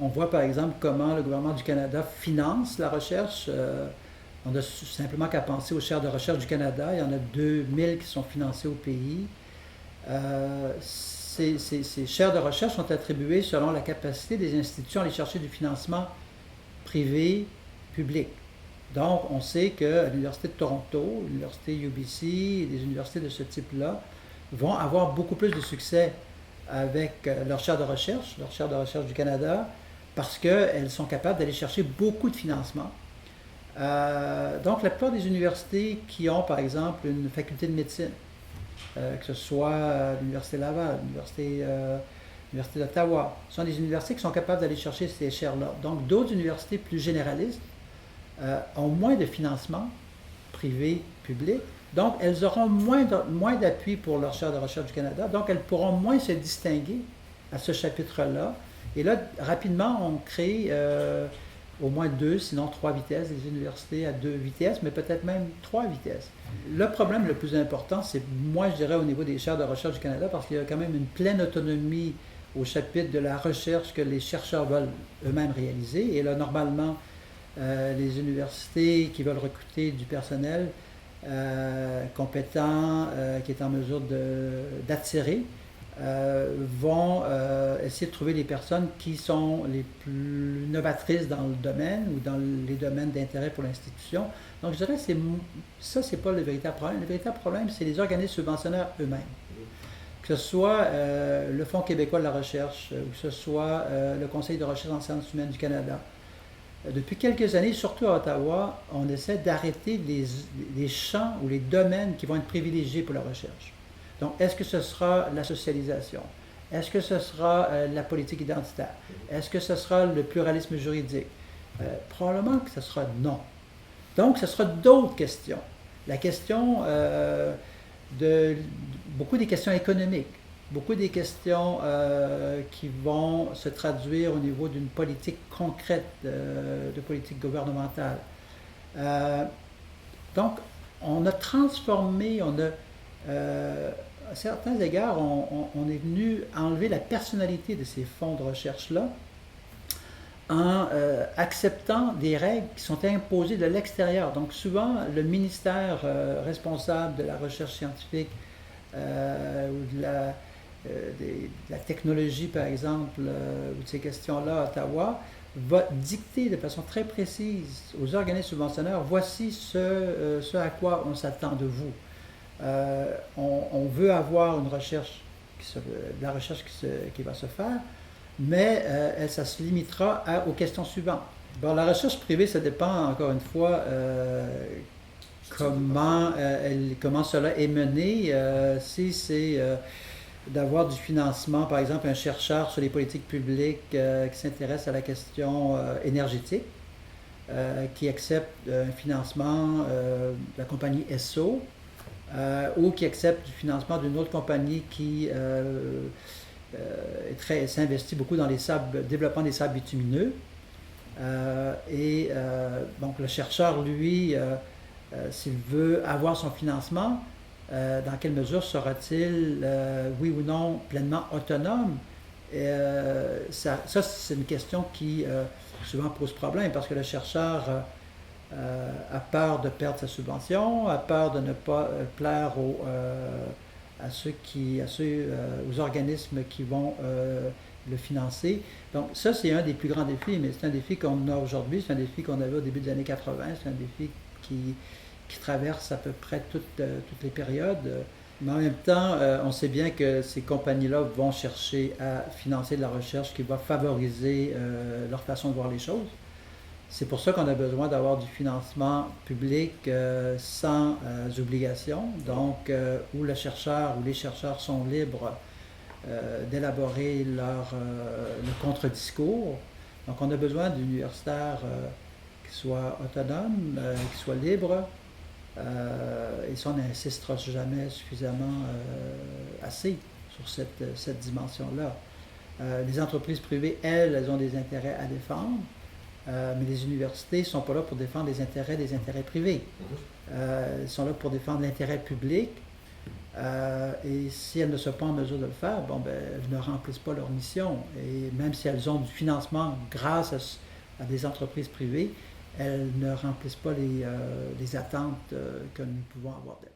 On voit par exemple comment le gouvernement du Canada finance la recherche. On a simplement qu'à penser aux chaires de recherche du Canada. Il y en a 2000 qui sont financées au pays. Ces chaires de recherche sont attribuées selon la capacité des institutions à aller chercher du financement privé, public. Donc, on sait que l'Université de Toronto, l'Université UBC et des universités de ce type-là vont avoir beaucoup plus de succès avec leur chaire de recherche du Canada, parce qu'elles sont capables d'aller chercher beaucoup de financement. Donc, la plupart des universités qui ont, par exemple, une faculté de médecine, que ce soit l'Université Laval, l'Université d'Ottawa, sont des universités qui sont capables d'aller chercher ces chaires-là. Donc, d'autres universités plus généralistes ont moins de financement privé, public. Donc, elles auront moins d'appui pour leur chaire de recherche du Canada. Donc, elles pourront moins se distinguer à ce chapitre-là. Et là, rapidement, on crée au moins deux, sinon trois vitesses, des universités à deux vitesses, mais peut-être même trois vitesses. Le problème le plus important, c'est, moi, je dirais, au niveau des chaires de recherche du Canada, parce qu'il y a quand même une pleine autonomie au chapitre de la recherche que les chercheurs veulent eux-mêmes réaliser. Et là, normalement, les universités qui veulent recruter du personnel compétent, qui est en mesure d'attirer, vont essayer de trouver les personnes qui sont les plus novatrices dans le domaine ou dans les domaines d'intérêt pour l'institution. Donc je dirais que ça, c'est pas le véritable problème. Le véritable problème, c'est les organismes subventionnaires eux-mêmes. Que ce soit le Fonds québécois de la recherche, ou que ce soit le Conseil de recherche en sciences humaines du Canada. Depuis quelques années, surtout à Ottawa, on essaie d'arrêter les champs ou les domaines qui vont être privilégiés pour la recherche. Donc, est-ce que ce sera la socialisation? Est-ce que ce sera la politique identitaire? Est-ce que ce sera le pluralisme juridique? Probablement que ce sera non. Donc, ce sera d'autres questions. La question beaucoup des questions économiques, beaucoup des questions qui vont se traduire au niveau d'une politique concrète, de politique gouvernementale. Donc, on a transformé, à certains égards, on est venu enlever la personnalité de ces fonds de recherche-là en acceptant des règles qui sont imposées de l'extérieur. Donc souvent, le ministère responsable de la recherche scientifique ou de la technologie, par exemple, ou de ces questions-là à Ottawa, va dicter de façon très précise aux organismes subventionneurs, voici ce à quoi on s'attend de vous. On veut avoir une recherche, la recherche qui va se faire, mais ça se limitera aux questions suivantes. Bon, la recherche privée, ça dépend encore une fois comment cela est mené. Si c'est d'avoir du financement, par exemple un chercheur sur les politiques publiques qui s'intéresse à la question énergétique, qui accepte un financement de la compagnie Esso, ou qui accepte du financement d'une autre compagnie qui s'investit beaucoup dans le développement des sables bitumineux. Donc le chercheur, lui, s'il veut avoir son financement, dans quelle mesure sera-t-il, oui ou non, pleinement autonome? Ça, c'est une question qui souvent pose problème, parce que le chercheur a peur de perdre sa subvention, a peur de ne pas plaire aux organismes qui vont le financer. Donc ça, c'est un des plus grands défis, mais c'est un défi qu'on a aujourd'hui, c'est un défi qu'on avait au début des années 80, c'est un défi qui traverse à peu près toutes les périodes. Mais en même temps, on sait bien que ces compagnies-là vont chercher à financer de la recherche qui va favoriser leur façon de voir les choses. C'est pour ça qu'on a besoin d'avoir du financement public sans obligation, donc où le chercheur ou les chercheurs sont libres d'élaborer le contre-discours. Donc on a besoin d'universitaires qui soient autonomes, qui soient libres, et ça on n'insistera jamais suffisamment assez sur cette dimension-là. Les entreprises privées, elles ont des intérêts à défendre. Mais les universités ne sont pas là pour défendre les intérêts privés. Elles sont là pour défendre l'intérêt public. Et si elles ne sont pas en mesure de le faire, bon, ben, elles ne remplissent pas leur mission. Et même si elles ont du financement grâce à des entreprises privées, elles ne remplissent pas les attentes que nous pouvons avoir d'elles.